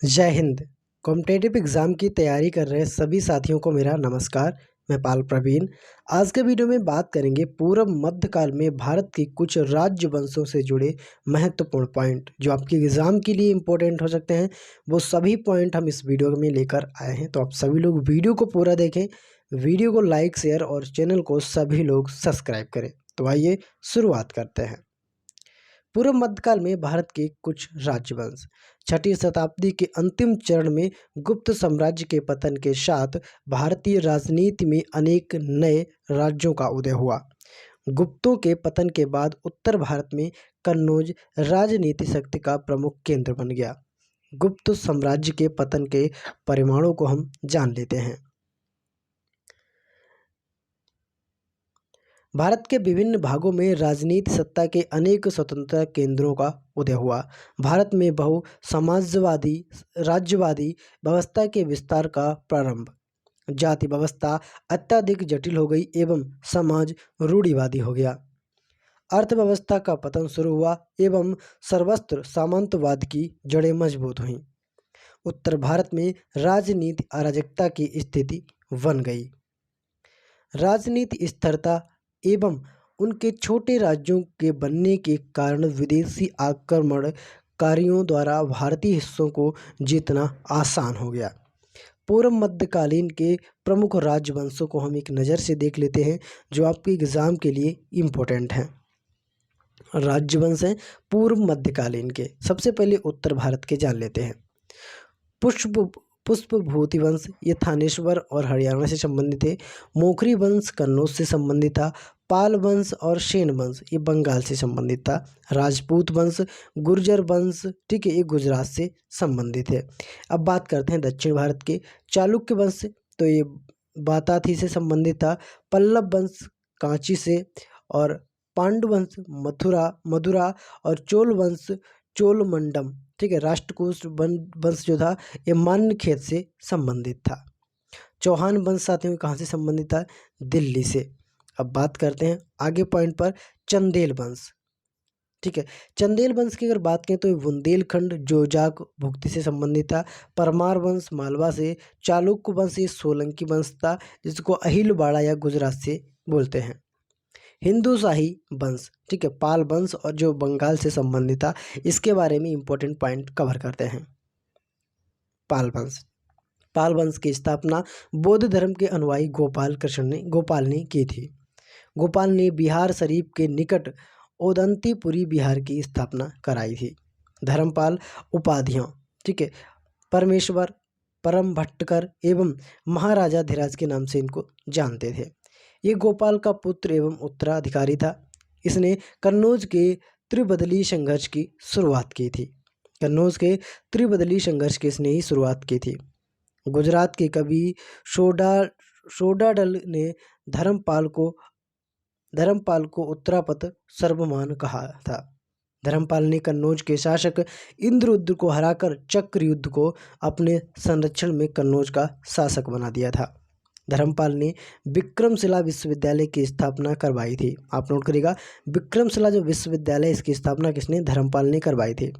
जय Hind. Competitive exam की तैयारी कर रहे सभी साथियों को मेरा नमस्कार। मैं पाल प्रवीण। आज के वीडियो में बात करेंगे पूर्व मध्यकाल में भारत की कुछ राज्य वंशों से जुड़े महत्वपूर्ण पॉइंट जो आपके एग्ज़ाम के लिए इम्पोर्टेंट हो सकते हैं। वो सभी पॉइंट हम इस वीडियो में लेकर आए हैं, तो आप सभी लोग वीडियो को पूरा देखें, वीडियो को लाइक शेयर और चैनल को सभी लोग सब्सक्राइब करें। तो आइए शुरुआत करते हैं। पूर्व मध्यकाल में भारत के कुछ राजवंश। छठी शताब्दी के अंतिम चरण में गुप्त साम्राज्य के पतन के साथ भारतीय राजनीति में अनेक नए राज्यों का उदय हुआ। गुप्तों के पतन के बाद उत्तर भारत में कन्नौज राजनीति शक्ति का प्रमुख केंद्र बन गया। गुप्त साम्राज्य के पतन के परिणामों को हम जान लेते हैं। भारत के विभिन्न भागों में राजनीति सत्ता के अनेक स्वतंत्र केंद्रों का उदय हुआ। भारत में बहु समाजवादी राज्यवादी व्यवस्था के विस्तार का प्रारंभ। जाति व्यवस्था अत्यधिक जटिल हो गई एवं समाज रूढ़िवादी हो गया। अर्थव्यवस्था का पतन शुरू हुआ एवं सर्वत्र सामंतवाद की जड़ें मजबूत हुईं। उत्तर भारत में राजनीति अराजकता की स्थिति बन गई। राजनीति स्थिरता एवं उनके छोटे राज्यों के बनने के कारण विदेशी आक्रमणकारियों द्वारा भारतीय हिस्सों को जीतना आसान हो गया। पूर्व मध्यकालीन के प्रमुख राजवंशों को हम एक नज़र से देख लेते हैं जो आपके एग्ज़ाम के लिए इम्पोर्टेंट हैं। राजवंश हैं पूर्व मध्यकालीन के। सबसे पहले उत्तर भारत के जान लेते हैं। पुष्पभूति वंश ये थानेश्वर और हरियाणा से संबंधित थे। मोखरी वंश कन्नौज से संबंधित था। पाल वंश और सेन वंश ये बंगाल से संबंधित था। राजपूत वंश गुर्जर वंश, ठीक है, ये गुजरात से संबंधित है। अब बात करते हैं दक्षिण भारत के। चालुक्य वंश तो ये बाताथी से संबंधित था। पल्लव वंश कांची से, और पांडु वंश मधुरा और चोल वंश चोलमंडलम, ठीक है, राष्ट्रकूट वंश जो था ये मान्यखेत से संबंधित था। चौहान वंश साथियों कहाँ से संबंधित था? दिल्ली से। अब बात करते हैं आगे पॉइंट पर चंदेल वंश, ठीक है। चंदेल वंश की अगर बात करें तो ये बुंदेलखंड जोजाक भुक्ति से संबंधित था। परमार वंश मालवा से। चालुक्य वंश ये सोलंकी वंश था जिसको अहिलवाड़ा या गुजरात से बोलते हैं। हिंदू शाही वंश, ठीक है, पाल वंश और जो बंगाल से संबंधित था, इसके बारे में इंपॉर्टेंट पॉइंट कवर करते हैं। पाल वंश की स्थापना बौद्ध धर्म के अनुयायी गोपाल ने की थी। गोपाल ने बिहार शरीफ के निकट ओदंतीपुरी बिहार की स्थापना कराई थी। धर्मपाल उपाधियाँ, ठीक है, परमेश्वर, परम भट्टकर एवं महाराजा धीराज के नाम से इनको जानते थे। ये गोपाल का पुत्र एवं उत्तराधिकारी था। इसने कन्नौज के त्रिबदली संघर्ष की शुरुआत की थी। कन्नौज के त्रिबदली संघर्ष की इसने ही शुरुआत की थी। गुजरात के कवि शोडाडल ने धर्मपाल को उत्तरापत सर्वमान कहा था। धर्मपाल ने कन्नौज के शासक इंद्ररुद्र को हराकर चक्र युद्ध को अपने संरक्षण में कन्नौज का शासक बना दिया था। धर्मपाल ने विक्रमशिला विश्वविद्यालय की स्थापना करवाई थी। आप नोट करिएगा, विक्रमशिला जो विश्वविद्यालय, इसकी स्थापना किसने? धर्मपाल ने करवाई थी।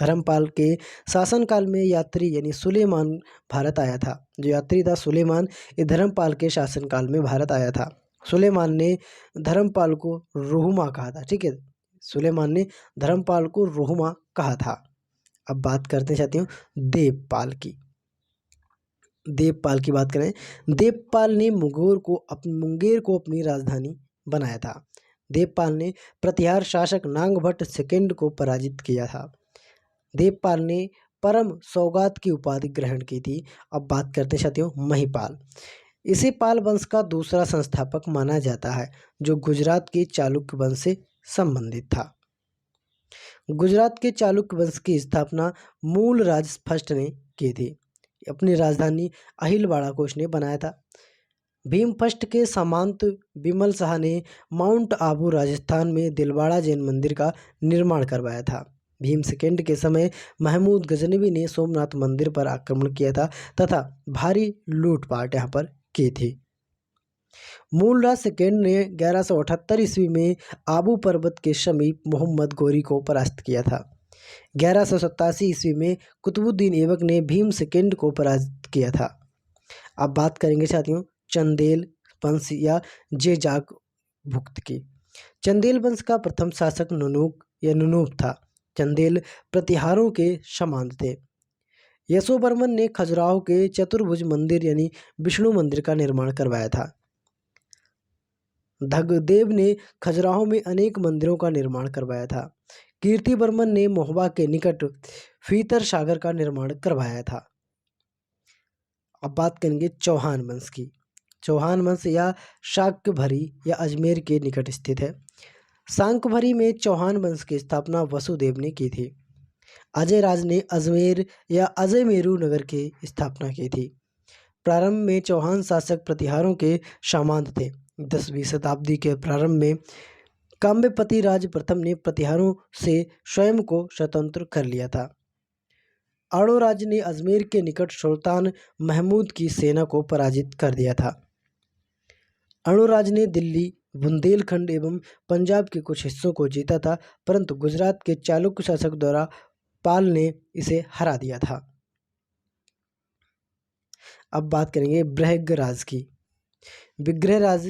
धर्मपाल के शासनकाल में यात्री यानी सुलेमान भारत आया था। जो यात्री था सुलेमान, ये धर्मपाल के शासनकाल में भारत आया था। सुलेमान ने धर्मपाल को रोहुमा कहा था, ठीक है, सुलेमान ने धर्मपाल को रोहुमा कहा था। अब बात करते हैं साथियों देवपाल की। देवपाल की बात करें, देवपाल ने मुंगेर को अपनी राजधानी बनाया था। देवपाल ने प्रतिहार शासक नागभट्ट सेकंड को पराजित किया था। देवपाल ने परम सौगात की उपाधि ग्रहण की थी। अब बात करते हैं साथियों महिपाल। इसे पाल वंश का दूसरा संस्थापक माना जाता है जो गुजरात के चालुक्य वंश से संबंधित था। गुजरात के चालुक्य वंश की स्थापना मूलराज फर्स्ट ने की थी। अपनी राजधानी अहिलवाड़ा को उसने बनाया था। भीम फर्स्ट के सामंत बिमल शाह ने माउंट आबू राजस्थान में दिलवाड़ा जैन मंदिर का निर्माण करवाया था। भीम सेकंड के समय महमूद गजनवी ने सोमनाथ मंदिर पर आक्रमण किया था तथा भारी लूटपाट यहाँ पर की थी। मूलराज सेकंड ने 1178 ईस्वी में आबू पर्वत के समीप मोहम्मद गोरी को परास्त किया था। 1187 ईस्वी में कुतुबुद्दीन ऐबक ने भीम सेकंड को पराजित किया था। अब बात करेंगे साथियों चंदेल वंश या जेजाक भुक्त की। चंदेल वंश का प्रथम शासक नुनूक या नुनूक था। चंदेल प्रतिहारों के समान थे। यशोवर्मन ने खजुराहो के चतुर्भुज मंदिर यानी विष्णु मंदिर का निर्माण करवाया था। धगदेव ने खजुराहो में अनेक मंदिरों का निर्माण करवाया था। कीर्तिवर्मन ने मोहबा के निकट फीतर सागर का निर्माण करवाया था। अब बात करेंगे चौहान वंश की। चौहान वंश या शाक्यभरी या अजमेर के निकट स्थित है। शाकंभरी में चौहान वंश की स्थापना वसुदेव ने की थी। अजय राज ने अजमेर या अजयमेरू नगर की स्थापना की थी। प्रारंभ में चौहान शासक प्रतिहारों के सामंत थे। 10वीं शताब्दी के प्रारंभ में काम्यपति राज प्रथम ने प्रतिहारों से स्वयं को स्वतंत्र कर लिया था। आड़ोराज ने अजमेर के निकट सुल्तान महमूद की सेना को पराजित कर दिया था। अणुराज ने दिल्ली, बुंदेलखंड एवं पंजाब के कुछ हिस्सों को जीता था, परंतु गुजरात के चालुक्य शासक द्वारा पाल ने इसे हरा दिया था। अब बात करेंगे बृहद्राज की। विग्रहराज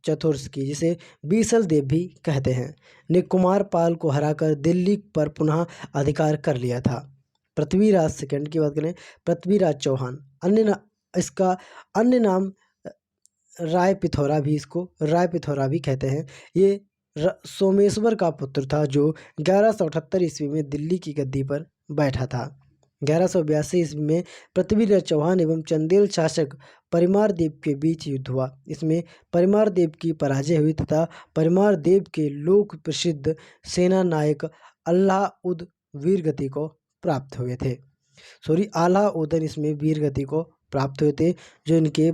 चतुर्थ की, जिसे बीसल देव भी कहते हैं, ने कुमार पाल को हराकर दिल्ली पर पुनः अधिकार कर लिया था। पृथ्वीराज सेकंड की बात करें, पृथ्वीराज चौहान इसका अन्य नाम राय पिथौरा भी कहते हैं। ये सोमेश्वर का पुत्र था जो 1178 ईस्वी में दिल्ली की गद्दी पर बैठा था। 1182 ईस्वी में पृथ्वीराज चौहान एवं चंदेल शासक परिमार देव के बीच युद्ध हुआ। इसमें परिमार देव की पराजय हुई तथा परिमार देव के लोक प्रसिद्ध सेना नायक अल्लाउद वीरगति को प्राप्त हुए थे। अलाउद्दीन इसमें वीरगति को प्राप्त हुए थे, जो इनके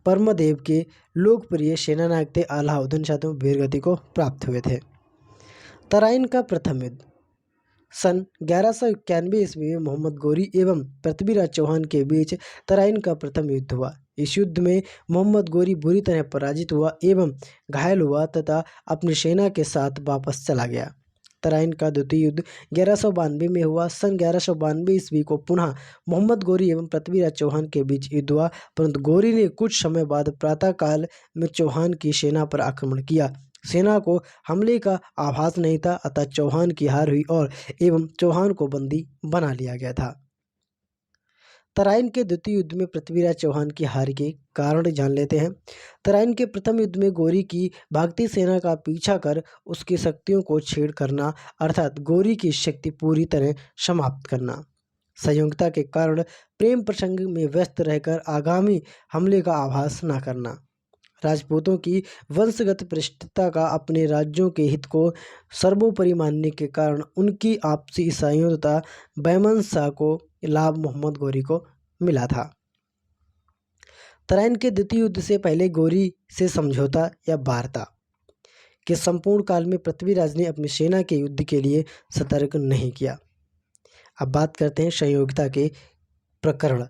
परमदेव के लोकप्रिय सेनानायक थे। अलाउद्दीन शाह वीरगति को प्राप्त हुए थे। तराइन का प्रथम युद्ध सन 1191 ईस्वी में मोहम्मद गोरी एवं पृथ्वीराज चौहान के बीच तराइन का प्रथम युद्ध हुआ। इस युद्ध में मोहम्मद गोरी बुरी तरह पराजित हुआ एवं घायल हुआ तथा अपनी सेना के साथ वापस चला गया। तराइन का द्वितीय युद्ध 1192 में हुआ। सन 1192 ईस्वी को पुनः मोहम्मद गोरी एवं पृथ्वीराज चौहान के बीच युद्ध हुआ, परंतु गोरी ने कुछ समय बाद प्रातःकाल में चौहान की सेना पर आक्रमण किया। सेना को हमले का आभास नहीं था, अतः चौहान की हार हुई और एवं चौहान को बंदी बना लिया गया था। तराइन के द्वितीय युद्ध में पृथ्वीराज चौहान की हार के कारण जान लेते हैं। तराइन के प्रथम युद्ध में गोरी की भागती सेना का पीछा कर उसकी शक्तियों को छेड़ करना, अर्थात गोरी की शक्ति पूरी तरह समाप्त करना। संयोगिता के कारण प्रेम प्रसंग में व्यस्त रहकर आगामी हमले का आभास न करना। राजपूतों की वंशगत पृष्ठता का अपने राज्यों के हित को सर्वोपरि मानने के कारण उनकी आपसी ईसाइयों तथा वैमनस्यता को लाभ मोहम्मद गोरी को मिला था। तराइन के द्वितीय युद्ध से पहले गोरी से समझौता या वार्ता के संपूर्ण काल में पृथ्वीराज ने अपनी सेना के युद्ध के लिए सतर्क नहीं किया। अब बात करते हैं संयोगिता के प्रकरण।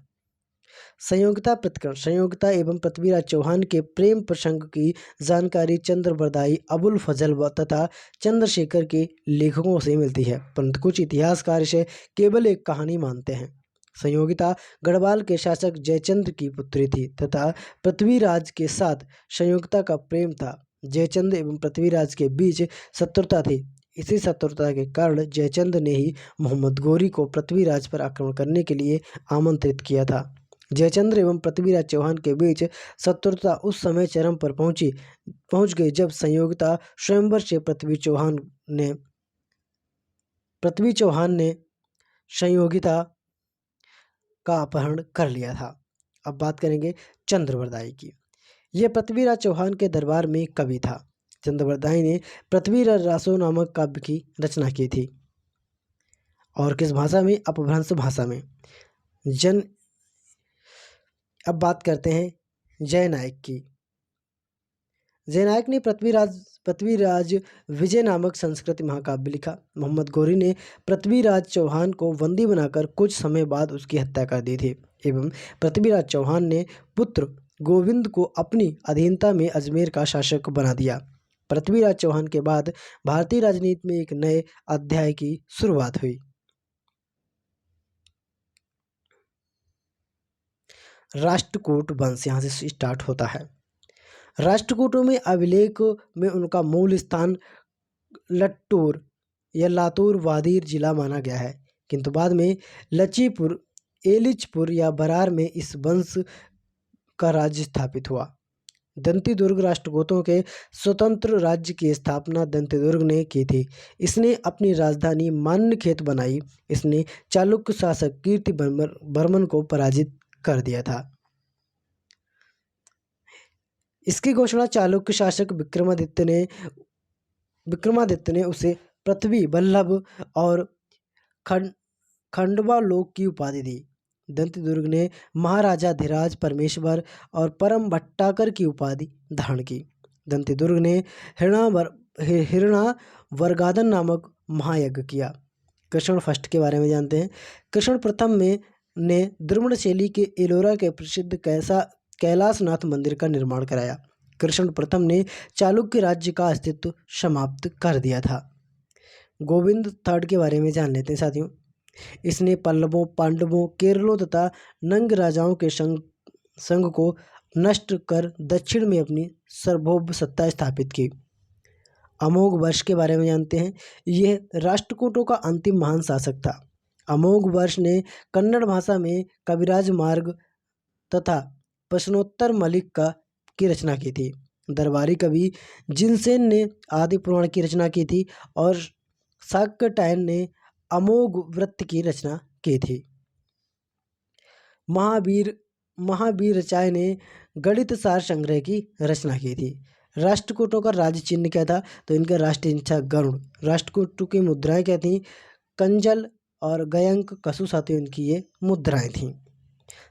संयोगिता प्रकरण। संयोगिता एवं पृथ्वीराज चौहान के प्रेम प्रसंग की जानकारी चंद्रबरदाई, अबुल फजल तथा चंद्रशेखर के लेखकों से मिलती है, परंतु कुछ इतिहासकार इसे केवल एक कहानी मानते हैं। संयोगिता गढ़वाल के शासक जयचंद्र की पुत्री थी तथा पृथ्वीराज के साथ संयोगिता का प्रेम था। जयचंद्र एवं पृथ्वीराज के बीच शत्रुता थी। इसी शत्रुता के कारण जयचंद्र ने ही मोहम्मद गोरी को पृथ्वीराज पर आक्रमण करने के लिए आमंत्रित किया था। जयचंद्र एवं पृथ्वीराज चौहान के बीच शत्रुता उस समय चरम पर पहुंच गई जब संयोगिता स्वयंवर से पृथ्वी चौहान ने संयोगिता का अपहरण कर लिया था। अब बात करेंगे चंद्रबरदाई की। यह पृथ्वीराज चौहान के दरबार में कवि था। चंद्रबरदाई ने पृथ्वीराज रासो नामक काव्य की रचना की थी, और किस भाषा में? अपभ्रंश भाषा में। अब बात करते हैं जयनायक की। जयनायक ने पृथ्वीराज विजय नामक संस्कृत महाकाव्य लिखा। मोहम्मद गोरी ने पृथ्वीराज चौहान को बंदी बनाकर कुछ समय बाद उसकी हत्या कर दी थी एवं पृथ्वीराज चौहान ने पुत्र गोविंद को अपनी अधीनता में अजमेर का शासक बना दिया। पृथ्वीराज चौहान के बाद भारतीय राजनीति में एक नए अध्याय की शुरुआत हुई। राष्ट्रकूट वंश यहाँ से स्टार्ट होता है। राष्ट्रकूटों में अभिलेख में उनका मूल स्थान लट्टूर या लातूर वादीर जिला माना गया है, किंतु बाद में लचीपुर, एलिचपुर या बरार में इस वंश का राज्य स्थापित हुआ। दंतीदुर्ग राष्ट्रकूटों के स्वतंत्र राज्य की स्थापना दंतीदुर्ग ने की थी। इसने अपनी राजधानी मान्यखेत बनाई। इसने चालुक्य शासक कीर्ति वर्मन को पराजित कर दिया था। इसकी घोषणा चालुक्य शासक विक्रमादित्य ने उसे पृथ्वी वल्लभ और खंडवा लोक की उपाधि दी। दंतीदुर्ग ने महाराजा धीराज परमेश्वर और परम भट्टाकर की उपाधि धारण की। दंतीदुर्ग ने हिरणावरगादन नामक महायज्ञ किया। कृष्ण फर्स्ट के बारे में जानते हैं। कृष्ण प्रथम ने द्रविड़ शैली के एलोरा के प्रसिद्ध कैलाशनाथ मंदिर का निर्माण कराया। कृष्ण प्रथम ने चालुक्य राज्य का अस्तित्व समाप्त कर दिया था। गोविंद थर्ड के बारे में जान लेते हैं साथियों। इसने पल्लवों, पांडवों, केरलों तथा नंग राजाओं के संघ को नष्ट कर दक्षिण में अपनी सार्वभौम सत्ता स्थापित की। अमोघ वर्ष के बारे में जानते हैं। यह राष्ट्रकूटों का अंतिम महान शासक था। अमोघ वर्ष ने कन्नड़ भाषा में कविराज मार्ग तथा प्रश्नोत्तर मलिक की रचना की थी। दरबारी कवि जिनसेन ने आदि पुराण की रचना की थी और शाक्यटायन ने अमोघ वृत्त की रचना की थी। महावीर रचाय ने गणित सार संग्रह की रचना की थी। राष्ट्रकूटों का राज्य चिन्ह क्या था? तो इनका राष्ट्रीय चिन्ह गरुड़। राष्ट्रकूटों की मुद्राएं क्या थीं? कंजल और गयंक कसु साथियों इनकी ये मुद्राएं थीं।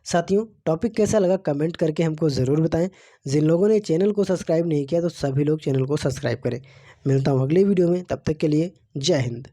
साथियों टॉपिक कैसा लगा कमेंट करके हमको ज़रूर बताएं। जिन लोगों ने चैनल को सब्सक्राइब नहीं किया तो सभी लोग चैनल को सब्सक्राइब करें। मिलता हूँ अगली वीडियो में, तब तक के लिए जय हिंद।